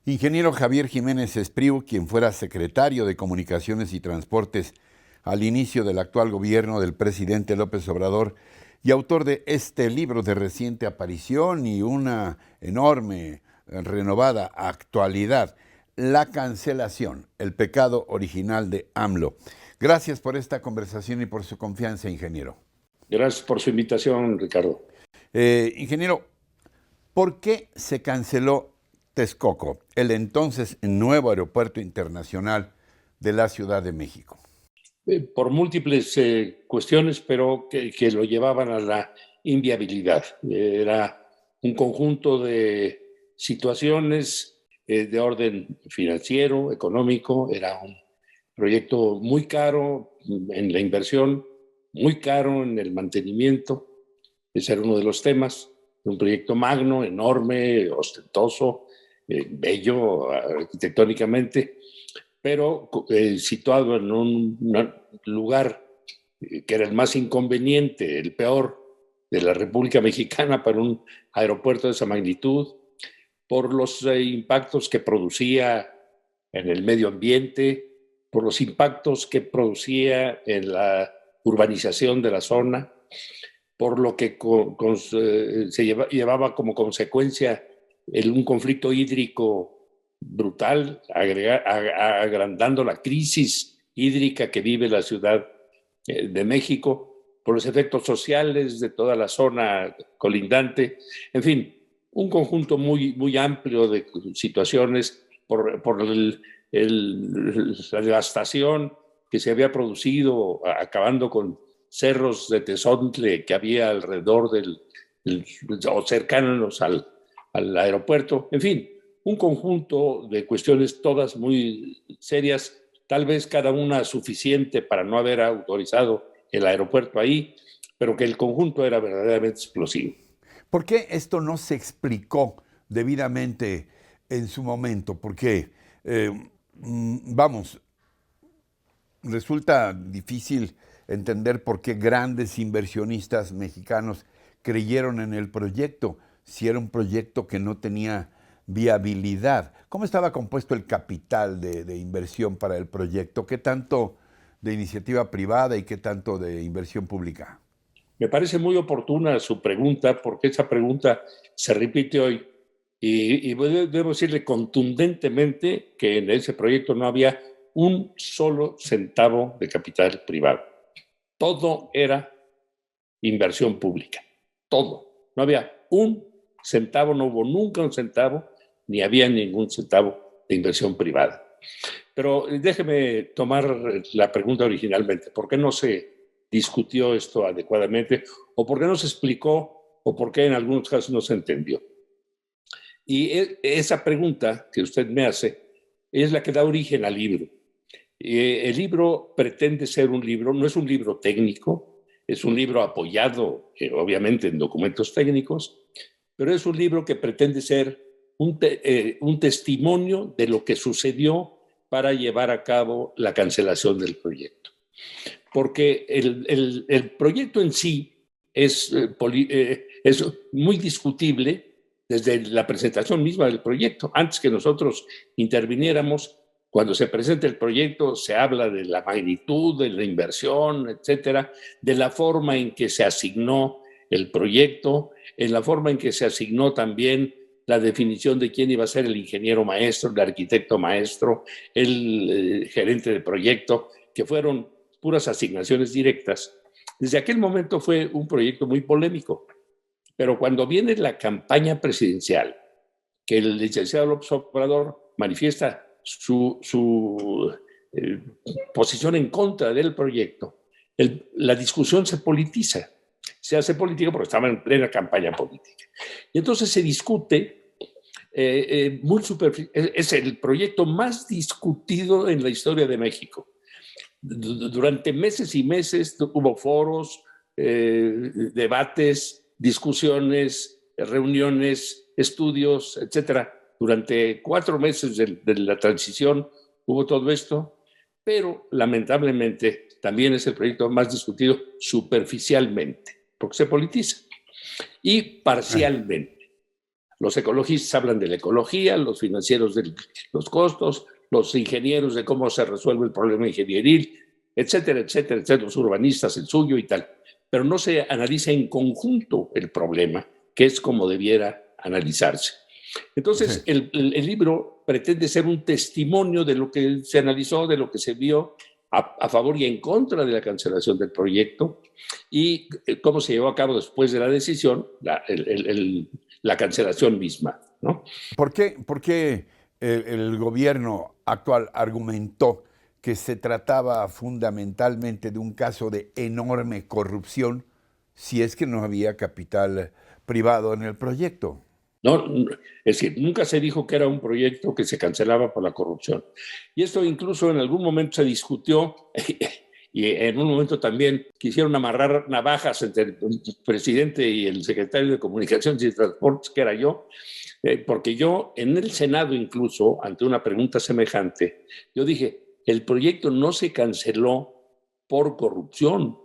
Ingeniero Javier Jiménez Espriu, quien fuera secretario de Comunicaciones y Transportes al inicio del actual gobierno del presidente López Obrador y autor de este libro de reciente aparición y una enorme, renovada actualidad, La cancelación, el pecado original de AMLO. Gracias por esta conversación y por su confianza, ingeniero. Gracias por su invitación, Ricardo. Ingeniero, ¿por qué se canceló Texcoco, el entonces nuevo aeropuerto internacional de la Ciudad de México? Por múltiples cuestiones, pero que lo llevaban a la inviabilidad. Era un conjunto de situaciones de orden financiero, económico. Era un proyecto muy caro en la inversión, muy caro en el mantenimiento. Ese era uno de los temas. Un proyecto magno, enorme, ostentoso, bello arquitectónicamente, pero situado en un lugar que era el más inconveniente, el peor de la República Mexicana para un aeropuerto de esa magnitud, por los impactos que producía en el medio ambiente, por los impactos que producía en la urbanización de la zona, por lo que se llevaba como consecuencia un conflicto hídrico brutal, agrandando la crisis hídrica que vive la Ciudad de México, por los efectos sociales de toda la zona colindante, en fin, un conjunto muy, muy amplio de situaciones por la devastación que se había producido, acabando con cerros de tezontle que había alrededor o cercanos al aeropuerto, en fin, un conjunto de cuestiones todas muy serias, tal vez cada una suficiente para no haber autorizado el aeropuerto ahí, pero que el conjunto era verdaderamente explosivo. ¿Por qué esto no se explicó debidamente en su momento? Porque, vamos, resulta difícil entender por qué grandes inversionistas mexicanos creyeron en el proyecto, si era un proyecto que no tenía viabilidad. ¿Cómo estaba compuesto el capital de inversión para el proyecto? ¿Qué tanto de iniciativa privada y qué tanto de inversión pública? Me parece muy oportuna su pregunta, porque esa pregunta se repite hoy. Y debo decirle contundentemente que en ese proyecto no había un solo centavo de capital privado. Todo era inversión pública. Todo. No había un centavo, no hubo nunca un centavo, ni había ningún centavo de inversión privada. Pero déjeme tomar la pregunta originalmente. ¿Por qué no se discutió esto adecuadamente? ¿O por qué no se explicó? ¿O por qué en algunos casos no se entendió? Y esa pregunta que usted me hace es la que da origen al libro. El libro pretende ser un libro, no es un libro técnico, es un libro apoyado obviamente en documentos técnicos, pero es un libro que pretende ser un testimonio de lo que sucedió para llevar a cabo la cancelación del proyecto. Porque el proyecto en sí es muy discutible desde la presentación misma del proyecto. Antes que nosotros interviniéramos, cuando se presenta el proyecto, se habla de la magnitud, de la inversión, etcétera, de la forma en que se asignó el proyecto, en la forma en que se asignó también la definición de quién iba a ser el ingeniero maestro, el arquitecto maestro, el gerente de proyecto, que fueron puras asignaciones directas. Desde aquel momento fue un proyecto muy polémico, pero cuando viene la campaña presidencial, que el licenciado López Obrador manifiesta su posición en contra del proyecto, la discusión se politiza. Se hace política porque estaba en plena campaña política. Y entonces se discute muy superficial. Es el proyecto más discutido en la historia de México. Durante meses y meses hubo foros, debates, discusiones, reuniones, estudios, etcétera. Durante 4 meses de la transición hubo todo esto, pero lamentablemente también es el proyecto más discutido superficialmente, porque se politiza, y parcialmente. Los ecologistas hablan de la ecología, los financieros de los costos, los ingenieros de cómo se resuelve el problema ingenieril, etcétera, etcétera, etcétera, los urbanistas el suyo y tal. Pero no se analiza en conjunto el problema, que es como debiera analizarse. Entonces, sí, el libro pretende ser un testimonio de lo que se analizó, de lo que se vio a favor y en contra de la cancelación del proyecto y cómo se llevó a cabo después de la decisión la cancelación misma, ¿no? ¿Por qué el gobierno actual argumentó que se trataba fundamentalmente de un caso de enorme corrupción si es que no había capital privado en el proyecto? No, es decir, nunca se dijo que era un proyecto que se cancelaba por la corrupción. Y esto incluso en algún momento se discutió y en un momento también quisieron amarrar navajas entre el presidente y el secretario de Comunicaciones y Transportes, que era yo, porque yo en el Senado incluso, ante una pregunta semejante, yo dije, el proyecto no se canceló por corrupción.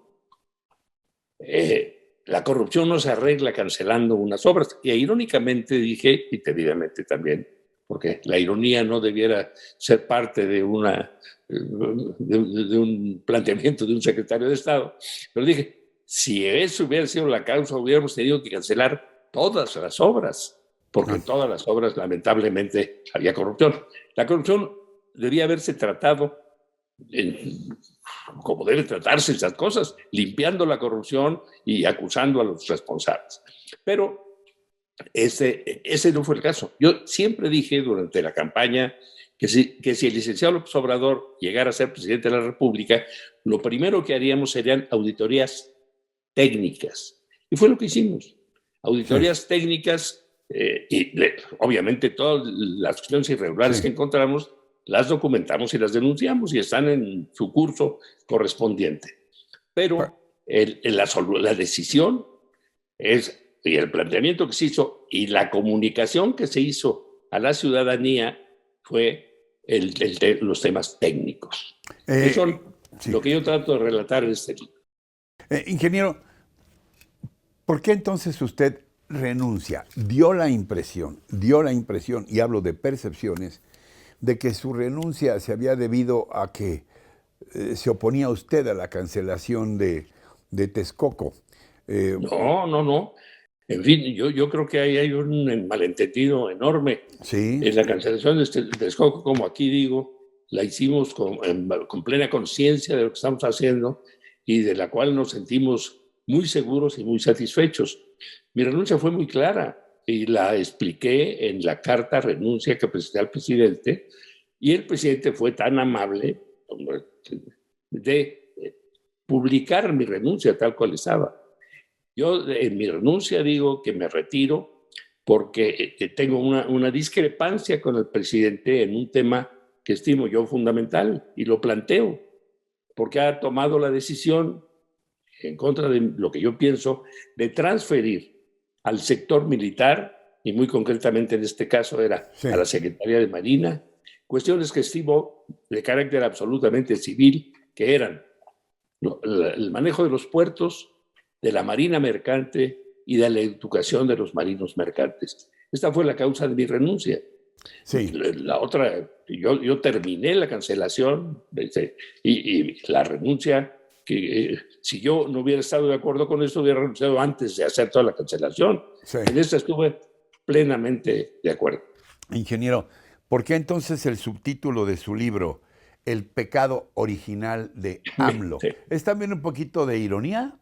La corrupción no se arregla cancelando unas obras. Y irónicamente dije, y debidamente también, porque la ironía no debiera ser parte de un planteamiento de un secretario de Estado, pero dije, si eso hubiera sido la causa, hubiéramos tenido que cancelar todas las obras, porque en todas las obras lamentablemente había corrupción. La corrupción debía haberse tratado como deben tratarse esas cosas, limpiando la corrupción y acusando a los responsables. Pero ese no fue el caso. Yo siempre dije durante la campaña que si el licenciado López Obrador llegara a ser presidente de la República, lo primero que haríamos serían auditorías técnicas. Y fue lo que hicimos. Auditorías técnicas obviamente todas las cuestiones irregulares que encontramos las documentamos y las denunciamos y están en su curso correspondiente. Pero la decisión y el planteamiento que se hizo y la comunicación que se hizo a la ciudadanía fue los temas técnicos. Eso es lo que yo trato de relatar en este libro. Ingeniero, ¿por qué entonces usted renuncia? Dio la impresión, y hablo de percepciones, de que su renuncia se había debido a que se oponía usted a la cancelación de Texcoco. No. En fin, yo creo que hay un malentendido enorme. Sí. En la cancelación de Texcoco, como aquí digo, la hicimos con plena conciencia de lo que estamos haciendo y de la cual nos sentimos muy seguros y muy satisfechos. Mi renuncia fue muy clara y la expliqué en la carta renuncia que presenté al presidente, y el presidente fue tan amable de publicar mi renuncia tal cual estaba. Yo en mi renuncia digo que me retiro porque tengo una discrepancia con el presidente en un tema que estimo yo fundamental y lo planteo, porque ha tomado la decisión en contra de lo que yo pienso de transferir al sector militar, y muy concretamente en este caso era a la Secretaría de Marina, cuestiones que estimo de carácter absolutamente civil, que eran el manejo de los puertos, de la marina mercante y de la educación de los marinos mercantes. Esta fue la causa de mi renuncia. Sí. La otra, yo terminé la cancelación y la renuncia, que si yo no hubiera estado de acuerdo con eso, hubiera renunciado antes de hacer toda la cancelación. En esta estuve plenamente de acuerdo. Ingeniero, ¿por qué entonces el subtítulo de su libro, El pecado original de AMLO, es también un poquito de ironía?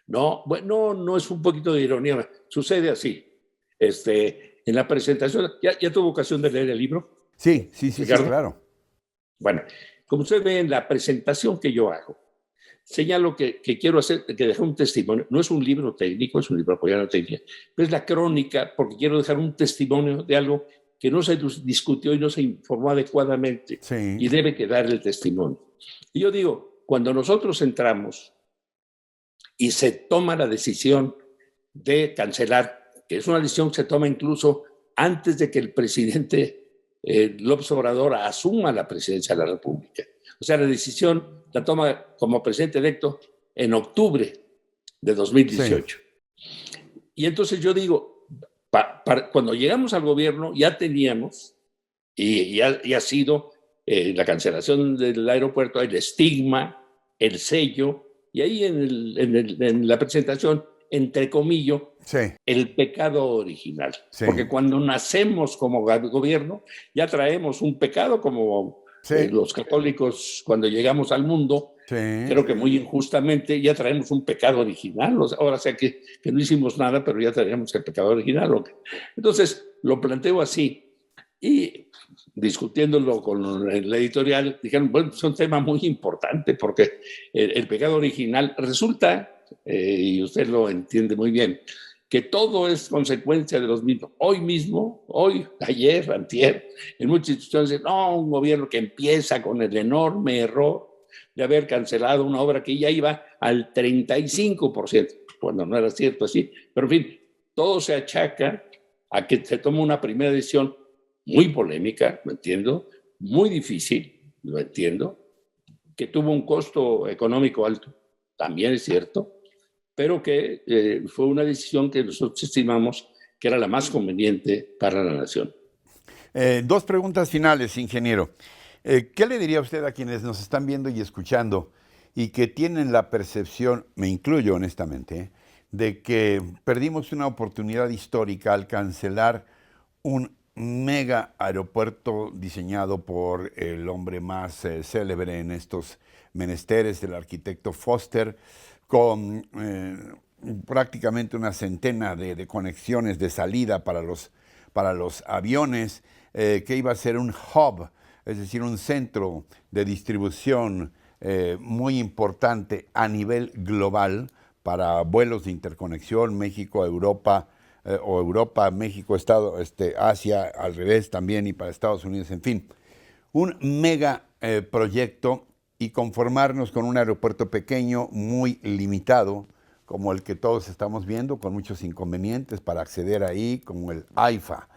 No, bueno, no es un poquito de ironía, sucede así. En la presentación, ¿ya tuvo ocasión de leer el libro? Sí, claro. Bueno, como usted ve en la presentación que yo hago, señalo que quiero hacer, que dejar un testimonio. No es un libro técnico, es un libro apoyado en técnica, pero es la crónica, porque quiero dejar un testimonio de algo que no se discutió y no se informó adecuadamente, y debe quedar el testimonio. Y yo digo, cuando nosotros entramos y se toma la decisión de cancelar, que es una decisión que se toma incluso antes de que el presidente López Obrador asuma la presidencia de la República. O sea, la decisión la toma como presidente electo en octubre de 2018. Y entonces yo digo, cuando llegamos al gobierno ya teníamos, y ha sido la cancelación del aeropuerto, el estigma, el sello, y ahí en la presentación, entre comillas, Sí, el pecado original. sí, Porque cuando nacemos como gobierno, ya traemos un pecado como sí, los católicos cuando llegamos al mundo, sí. creo que muy injustamente, ya traemos un pecado original. O sea, ahora sea que no hicimos nada, pero ya traemos el pecado original. Entonces, lo planteo así. Y discutiéndolo con la editorial, dijeron, bueno, es un tema muy importante porque el pecado original resulta, y usted lo entiende muy bien, que todo es consecuencia de los mismos. Hoy mismo, hoy, ayer, antier, en muchas instituciones dicen, no, un gobierno que empieza con el enorme error de haber cancelado una obra que ya iba al 35%, cuando no era cierto así, pero en fin, todo se achaca a que se toma una primera decisión muy polémica, lo entiendo, muy difícil, lo entiendo, que tuvo un costo económico alto, también es cierto, pero que fue una decisión que nosotros estimamos que era la más conveniente para la nación. Dos preguntas finales, ingeniero. ¿Qué le diría usted a quienes nos están viendo y escuchando y que tienen la percepción, me incluyo honestamente, de que perdimos una oportunidad histórica al cancelar un mega aeropuerto diseñado por el hombre más célebre en estos menesteres, el arquitecto Foster, con prácticamente una centena de conexiones de salida para los aviones, que iba a ser un hub, es decir, un centro de distribución muy importante a nivel global para vuelos de interconexión México-Europa, o Europa, México, Asia, al revés también, y para Estados Unidos, en fin. Un mega proyecto y conformarnos con un aeropuerto pequeño, muy limitado, como el que todos estamos viendo, con muchos inconvenientes para acceder ahí, como el AIFA.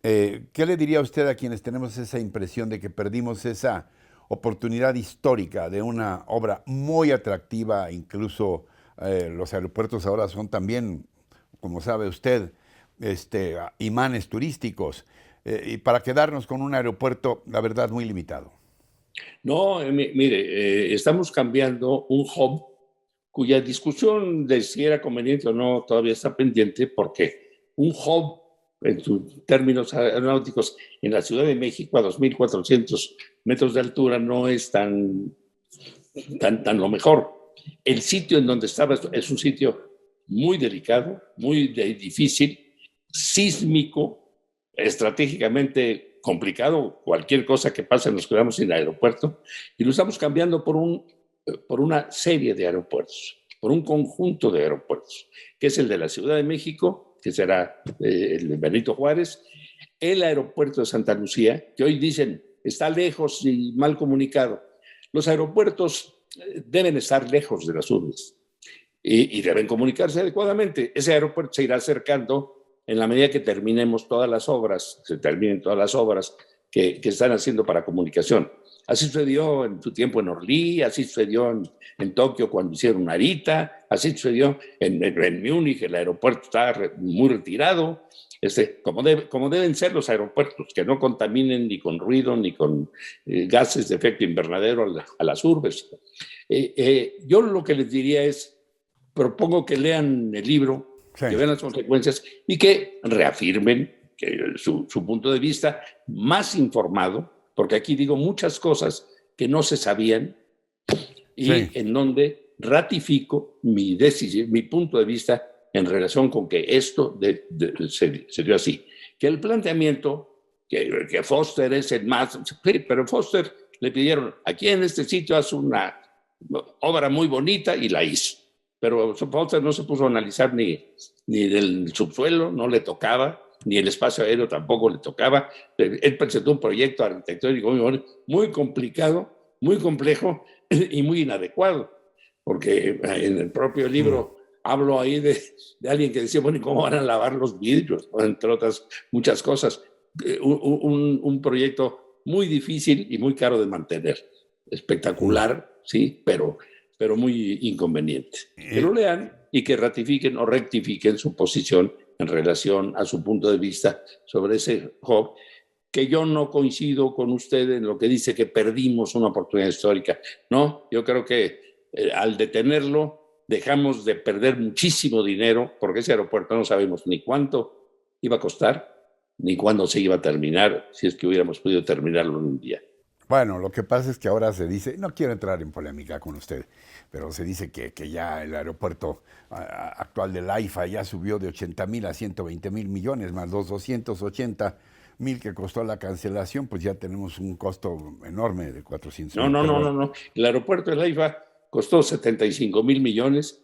¿Qué le diría usted a quienes tenemos esa impresión de que perdimos esa oportunidad histórica de una obra muy atractiva? Incluso los aeropuertos ahora son también, como sabe usted, imanes turísticos, y para quedarnos con un aeropuerto, la verdad, muy limitado. No, mire, estamos cambiando un hub cuya discusión de si era conveniente o no todavía está pendiente, porque un hub, en sus términos aeronáuticos, en la Ciudad de México a 2.400 metros de altura no es tan lo mejor. El sitio en donde estaba es un sitio muy delicado, muy difícil, sísmico, estratégicamente complicado. Cualquier cosa que pase nos quedamos sin aeropuerto y lo estamos cambiando por una serie de aeropuertos, por un conjunto de aeropuertos, que es el de la Ciudad de México, que será el de Benito Juárez, el aeropuerto de Santa Lucía, que hoy dicen está lejos y mal comunicado. Los aeropuertos deben estar lejos de las urbes y deben comunicarse adecuadamente. Ese aeropuerto se irá acercando en la medida que terminemos todas las obras, se terminen todas las obras que están haciendo para comunicación. Así sucedió en su tiempo en Orly, así sucedió en Tokio cuando hicieron Narita, así sucedió en Múnich, el aeropuerto está muy retirado, como deben ser los aeropuertos, que no contaminen ni con ruido ni con gases de efecto invernadero a las urbes. Yo lo que les diría es, propongo que lean el libro, Sí. que vean las consecuencias y que reafirmen que su punto de vista más informado, porque aquí digo muchas cosas que no se sabían y Sí. en donde ratifico mi decisión, mi punto de vista en relación con que esto se dio así. Que el planteamiento, que Foster es el más, pero Foster le pidieron, aquí en este sitio haz una obra muy bonita y la hizo. Pero Foster no se puso a analizar ni del subsuelo, no le tocaba, ni el espacio aéreo tampoco le tocaba. Él presentó un proyecto arquitectónico muy complicado, muy complejo y muy inadecuado, porque en el propio libro hablo ahí de alguien que decía, bueno, ¿y cómo van a lavar los vidrios? Entre otras muchas cosas. Un proyecto muy difícil y muy caro de mantener. Espectacular, sí, pero muy inconveniente. Que lo lean y que ratifiquen o rectifiquen su posición en relación a su punto de vista sobre ese hub, que yo no coincido con usted en lo que dice que perdimos una oportunidad histórica. No, yo creo que al detenerlo dejamos de perder muchísimo dinero, porque ese aeropuerto no sabemos ni cuánto iba a costar, ni cuándo se iba a terminar, si es que hubiéramos podido terminarlo en un día. Bueno, lo que pasa es que ahora se dice, no quiero entrar en polémica con usted, pero se dice que ya el aeropuerto actual del AIFA ya subió de 80,000 a 120,000 millones, más los 280,000 que costó la cancelación, pues ya tenemos un costo enorme de 400,000. No. El aeropuerto del AIFA costó 75,000 millones.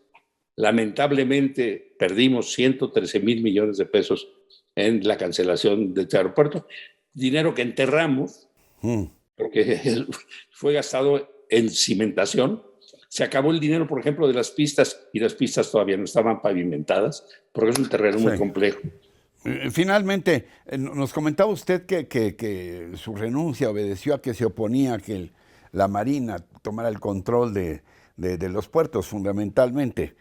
Lamentablemente perdimos 113,000 millones de pesos en la cancelación de este aeropuerto. Dinero que enterramos, porque fue gastado en cimentación. Se acabó el dinero, por ejemplo, de las pistas, y las pistas todavía no estaban pavimentadas, porque es un terreno muy complejo. Finalmente, nos comentaba usted que su renuncia obedeció a que se oponía a que la Marina tomara el control de los puertos, fundamentalmente.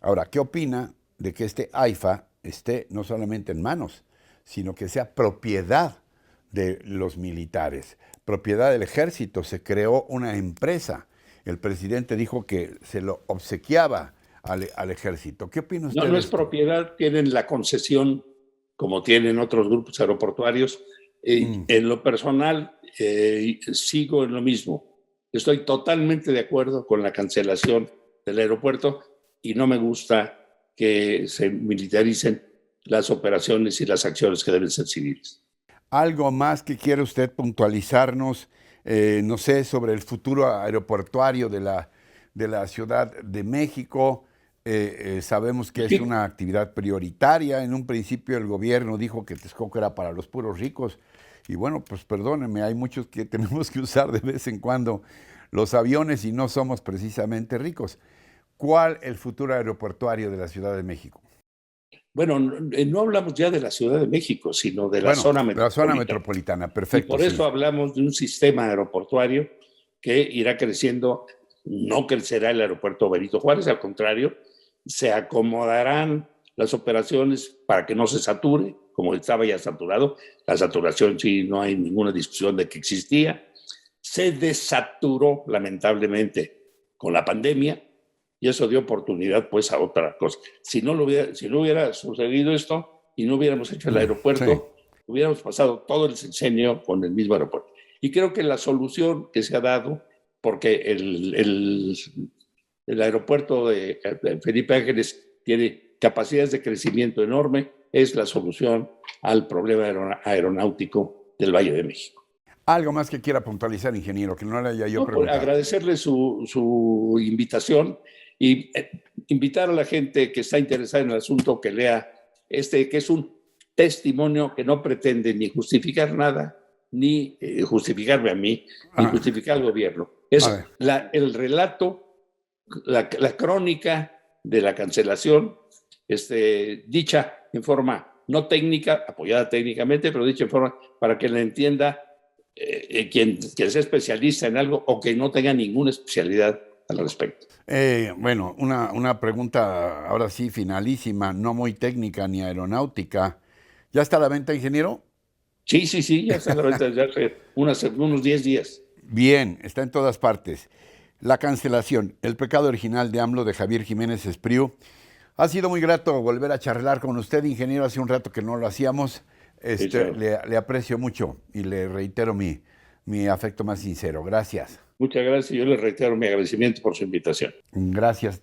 Ahora, ¿qué opina de que este AIFA esté no solamente en manos, sino que sea propiedad de los militares, propiedad del ejército? Se creó una empresa. El presidente dijo que se lo obsequiaba al ejército. ¿Qué opina usted? No es propiedad, tienen la concesión, como tienen otros grupos aeroportuarios. En lo personal, sigo en lo mismo. Estoy totalmente de acuerdo con la cancelación del aeropuerto y no me gusta que se militaricen las operaciones y las acciones que deben ser civiles. ¿Algo más que quiere usted puntualizarnos, no sé, sobre el futuro aeroportuario de la Ciudad de México? Sabemos que es una actividad prioritaria. En un principio el gobierno dijo que Texcoco era para los puros ricos. Y bueno, pues perdónenme, hay muchos que tenemos que usar de vez en cuando los aviones y no somos precisamente ricos. ¿Cuál el futuro aeroportuario de la Ciudad de México? Bueno, no hablamos ya de la Ciudad de México, sino de la zona metropolitana. La zona metropolitana, perfecto. Y por eso hablamos de un sistema aeroportuario que irá creciendo. No crecerá el aeropuerto Benito Juárez, al contrario, se acomodarán las operaciones para que no se sature, como estaba ya saturado. La saturación, sí, no hay ninguna discusión de que existía. Se desaturó, lamentablemente, con la pandemia, y eso dio oportunidad, pues, a otra cosa. Si no hubiera sucedido esto y no hubiéramos hecho el aeropuerto, hubiéramos pasado todo el sexenio con el mismo aeropuerto. Y creo que la solución que se ha dado, porque el aeropuerto de Felipe Ángeles tiene capacidades de crecimiento enorme, es la solución al problema aeronáutico del Valle de México. ¿Algo más que quiera puntualizar, ingeniero, que no le haya yo preguntado? Agradecerle su invitación y invitar a la gente que está interesada en el asunto que lea que es un testimonio que no pretende ni justificar nada, ni justificarme a mí, ni justificar al gobierno. Es el relato, la crónica de la cancelación, dicha en forma no técnica, apoyada técnicamente, pero dicha en forma para que la entienda quien sea especialista en algo o que no tenga ninguna especialidad al respecto. Bueno, una pregunta ahora sí finalísima, no muy técnica ni aeronáutica. ¿Ya está a la venta, ingeniero? Sí, ya está a la venta desde hace unos 10 días. Bien, está en todas partes. La cancelación, el pecado original de AMLO, de Javier Jiménez Espriu. Ha sido muy grato volver a charlar con usted, ingeniero. Hace un rato que no lo hacíamos. Le aprecio mucho y le reitero mi afecto más sincero. Gracias. Muchas gracias. Yo le reitero mi agradecimiento por su invitación. Gracias.